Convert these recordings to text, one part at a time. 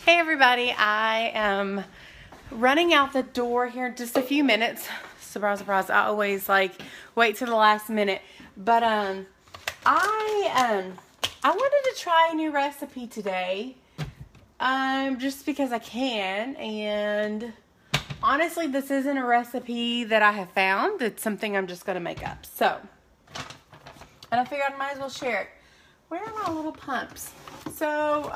Hey everybody, I am running out the door here in just a few minutes. Surprise, surprise, I always wait till the last minute. But I wanted to try a new recipe today. Just because I can, and honestly this isn't a recipe that I have found. It's something I'm just gonna make up. So, and I figured I might as well share it. Where are my little pumps? So,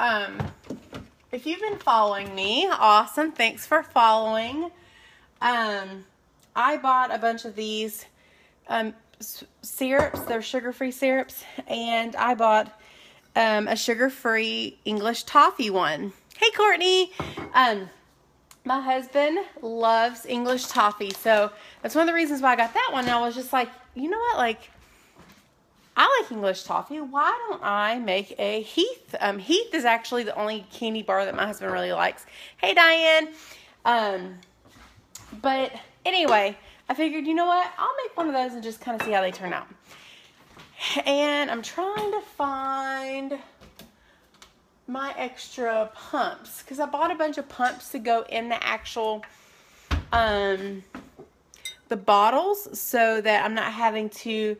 if you've been following me, awesome. Thanks for following. I bought a bunch of these syrups. They're sugar-free syrups. And I bought a sugar-free English toffee one. Hey, Courtney. My husband loves English toffee. So that's one of the reasons why I got that one. And I was just like, you know what? I like English toffee. Why don't I make a Heath? Heath is actually the only candy bar that my husband really likes. Hey, Diane. But anyway, I figured, you know what? I'll make one of those and just kind of see how they turn out. And I'm trying to find my extra pumps because I bought a bunch of pumps to go in the actual the bottles so that I'm not having to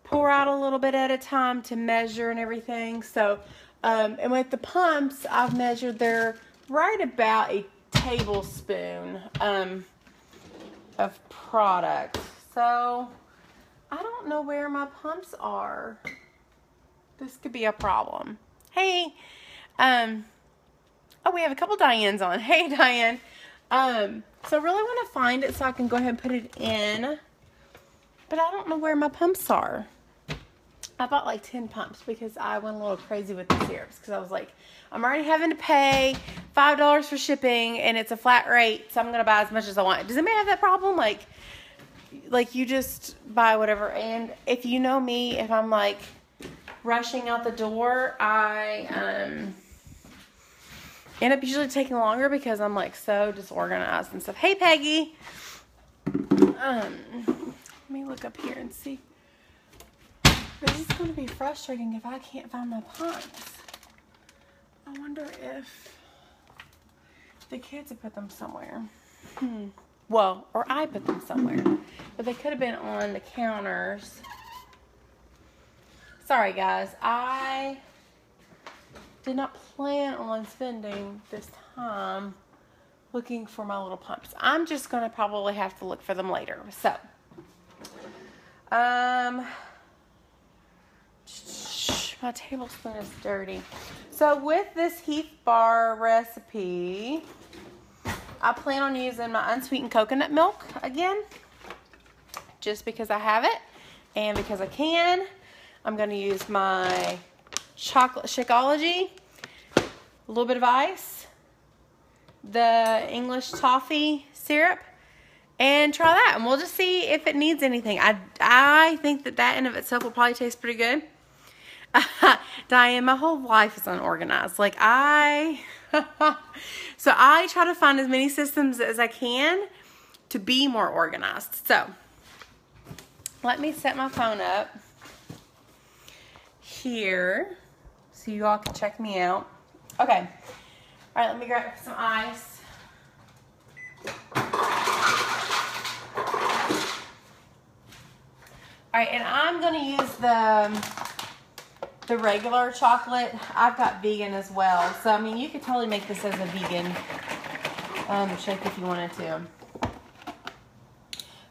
pour out a little bit at a time to measure and everything. So, and with the pumps, I've measured they're right about a tablespoon of product. So, I don't know where my pumps are. This could be a problem. Hey, oh, we have a couple Dianes on. Hey, Diane. So I really want to find it so I can go ahead and put it in. But I don't know where my pumps are. I bought like 10 pumps because I went a little crazy with the syrups. Because I was like, I'm already having to pay $5 for shipping and it's a flat rate. So I'm going to buy as much as I want. Does anybody have that problem? Like you just buy whatever. And if you know me, if I'm like rushing out the door, I end up usually taking longer because I'm like so disorganized and stuff. Hey, Peggy. Let me look up here and see. This is going to be frustrating if I can't find my pumps. I wonder if the kids have put them somewhere. Well, or I put them somewhere. But they could have been on the counters. Sorry, guys. I did not plan on spending this time looking for my little pumps. I'm just going to probably have to look for them later. So, my tablespoon is dirty. So with this Heath bar recipe, I plan on using my unsweetened coconut milk again, just because I have it and because I can. I'm going to use my chocolate Shakeology, a little bit of ice, the English toffee syrup, and try that. And we'll just see if it needs anything. I think that in of itself will probably taste pretty good. Diane, my whole life is unorganized. So I try to find as many systems as I can to be more organized. So let me set my phone up here so you all can check me out. Okay. All right, let me grab some ice. All right, and I'm going to use the regular chocolate. I've got vegan as well. So, I mean, you could totally make this as a vegan shake if you wanted to.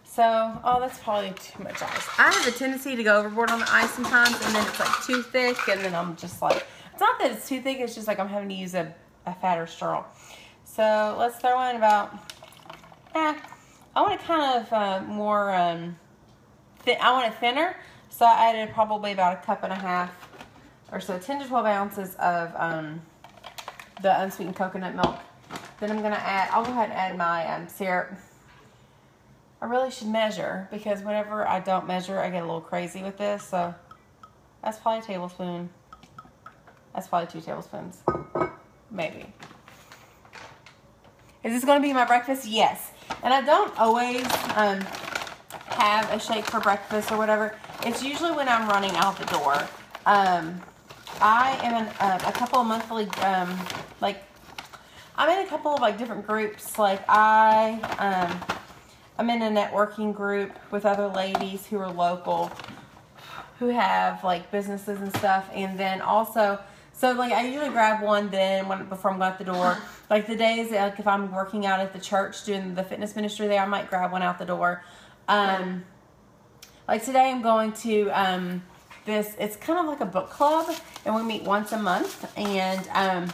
So, oh, that's probably too much ice. I have a tendency to go overboard on the ice sometimes, and then it's like too thick, and then I'm just like, it's not that it's too thick, it's just like I'm having to use a fatter straw. So, let's throw in about, I want it kind of more, I want it thinner, so I added probably about a cup and a half or so, 10 to 12 ounces of the unsweetened coconut milk. Then I'm going to I'll go ahead and add my syrup. I really should measure because whenever I don't measure, I get a little crazy with this. So that's probably a tablespoon. That's probably 2 tablespoons. Maybe. Is this going to be my breakfast? Yes. And I don't always have a shake for breakfast or whatever. It's usually when I'm running out the door. I am a couple of monthly, I'm in a couple of like different groups. Like I'm in a networking group with other ladies who are local, who have like businesses and stuff. And then also, so like I usually grab one then before I'm going out the door. Like the days, like if I'm working out at the church doing the fitness ministry there, I might grab one out the door. Like today I'm going to it's kind of like a book club, and we meet once a month, and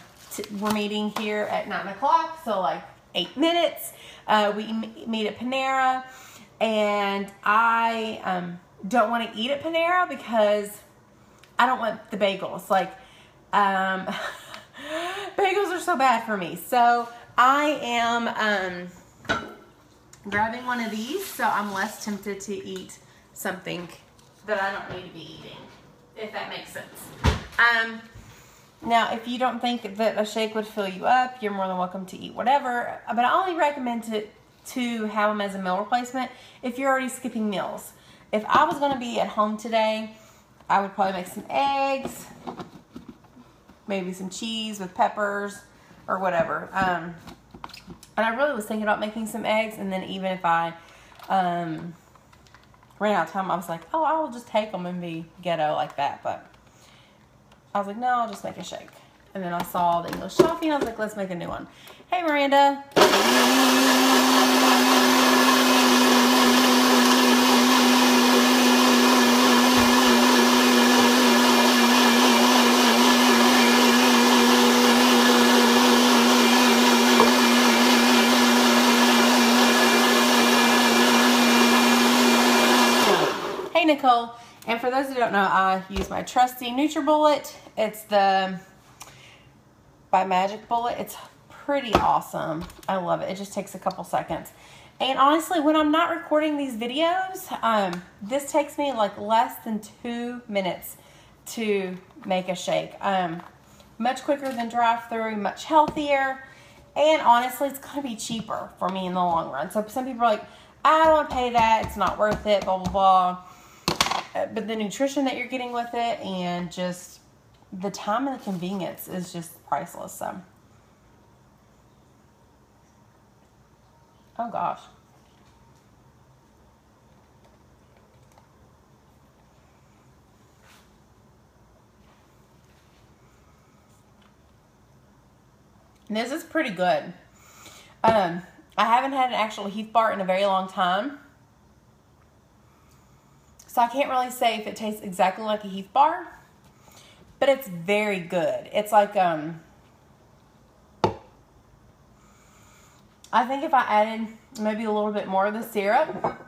we're meeting here at 9 o'clock, so like 8 minutes. We meet at Panera, and I don't want to eat at Panera because I don't want the bagels. Like, bagels are so bad for me. So I am grabbing one of these, so I'm less tempted to eat something that I don't need to be eating, if that makes sense. Now, if you don't think that a shake would fill you up, you're more than welcome to eat whatever. But I only recommend to have them as a meal replacement if you're already skipping meals. If I was going to be at home today, I would probably make some eggs, maybe some cheese with peppers or whatever. And I really was thinking about making some eggs, and then even if I ran out of time, I was like, oh, I'll just take them and be ghetto like that. But I was like, no, I'll just make a shake. And then I saw the English toffee, and I was like, let's make a new one. Hey, Miranda. Hey, Nicole. And for those who don't know, I use my trusty NutriBullet. It's the by Magic Bullet. It's pretty awesome. I love it. It just takes a couple seconds. And honestly, when I'm not recording these videos, this takes me like less than 2 minutes to make a shake. Much quicker than drive-through, much healthier, and honestly, it's going to be cheaper for me in the long run. So some people are like, I don't want to pay that. It's not worth it, blah, blah, blah. But the nutrition that you're getting with it and just the time and the convenience is just priceless. So, oh gosh. And this is pretty good. I haven't had an actual Heath bar in a very long time. So I can't really say if it tastes exactly like a Heath bar, but it's very good. It's like, I think if I added maybe a little bit more of the syrup,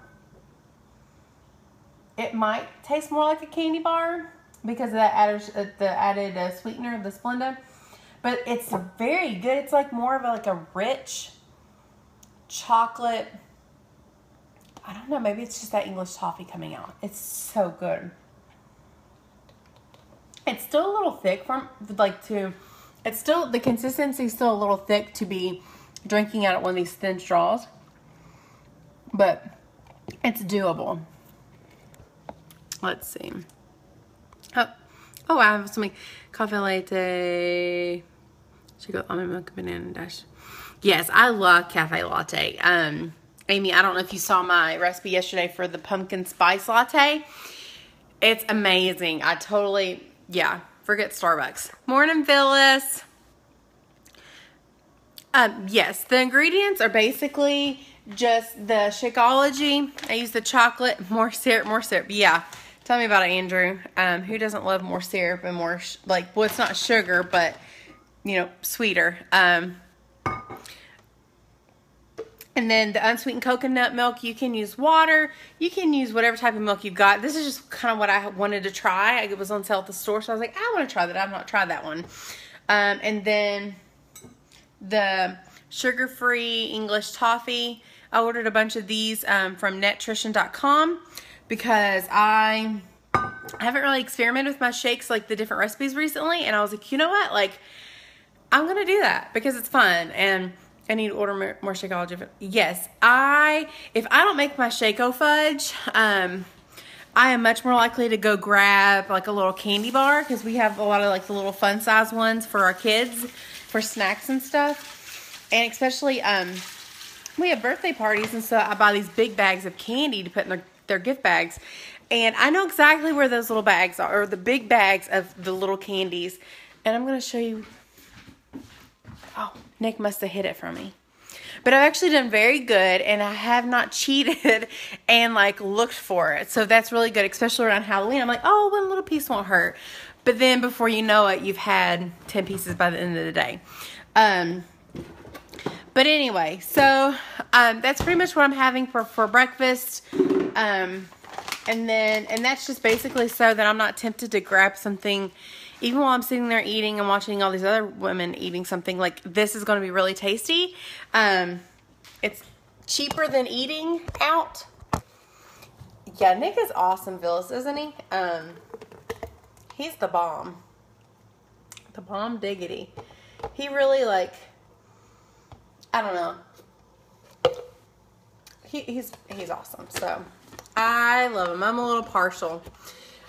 it might taste more like a candy bar because of that added sweetener, the Splenda. But it's very good. It's like more of like a rich chocolate. I don't know, maybe it's just that English toffee coming out. It's so good. It's still a little thick the consistency is still a little thick to be drinking out of one of these thin straws. But it's doable. Let's see. Oh, I have some coffee latte. Should go almond milk, banana dash. Yes, I love cafe latte. Amy, I don't know if you saw my recipe yesterday for the pumpkin spice latte. It's amazing. Forget Starbucks. Morning, Phyllis. Yes, the ingredients are basically just the Shakeology. I use the chocolate, more syrup. Yeah, tell me about it, Andrew. Who doesn't love more syrup and more, well, it's not sugar, but, sweeter. And then the unsweetened coconut milk, you can use water. You can use whatever type of milk you've got. This is just kind of what I wanted to try. It was on sale at the store, so I was like, I want to try that. I've not tried that one. And then the sugar-free English toffee. I ordered a bunch of these from netrition.com because I haven't really experimented with my shakes, like the different recipes recently. And I was like, you know what? Like, I'm going to do that because it's fun. And I need to order more Shakeology. Yes, if I don't make my Shako fudge, I am much more likely to go grab like a little candy bar because we have a lot of like the little fun size ones for our kids for snacks and stuff. And especially, we have birthday parties, and so I buy these big bags of candy to put in their gift bags. And I know exactly where those little bags are, or the big bags of the little candies. And I'm going to show you. Oh, Nick must have hid it from me. But I've actually done very good, and I have not cheated and, like, looked for it. So that's really good, especially around Halloween. I'm like, oh, one little piece won't hurt. But then before you know it, you've had 10 pieces by the end of the day. But anyway, so that's pretty much what I'm having for breakfast. And that's just basically so that I'm not tempted to grab something. Even while I'm sitting there eating and watching all these other women eating something, like, this is going to be really tasty. It's cheaper than eating out. Yeah, Nick is awesome, Phyllis, isn't he? He's the bomb. The bomb diggity. He really, like, I don't know. He's awesome. So I love him. I'm a little partial.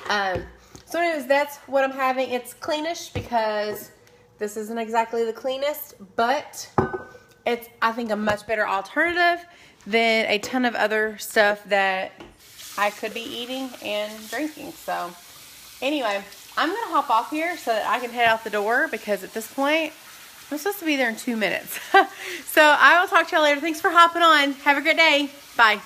So anyways, that's what I'm having. It's cleanish because this isn't exactly the cleanest, but it's, I think, a much better alternative than a ton of other stuff that I could be eating and drinking. So anyway, I'm going to hop off here so that I can head out the door, because at this point, I'm supposed to be there in 2 minutes. So I will talk to y'all later. Thanks for hopping on. Have a great day. Bye.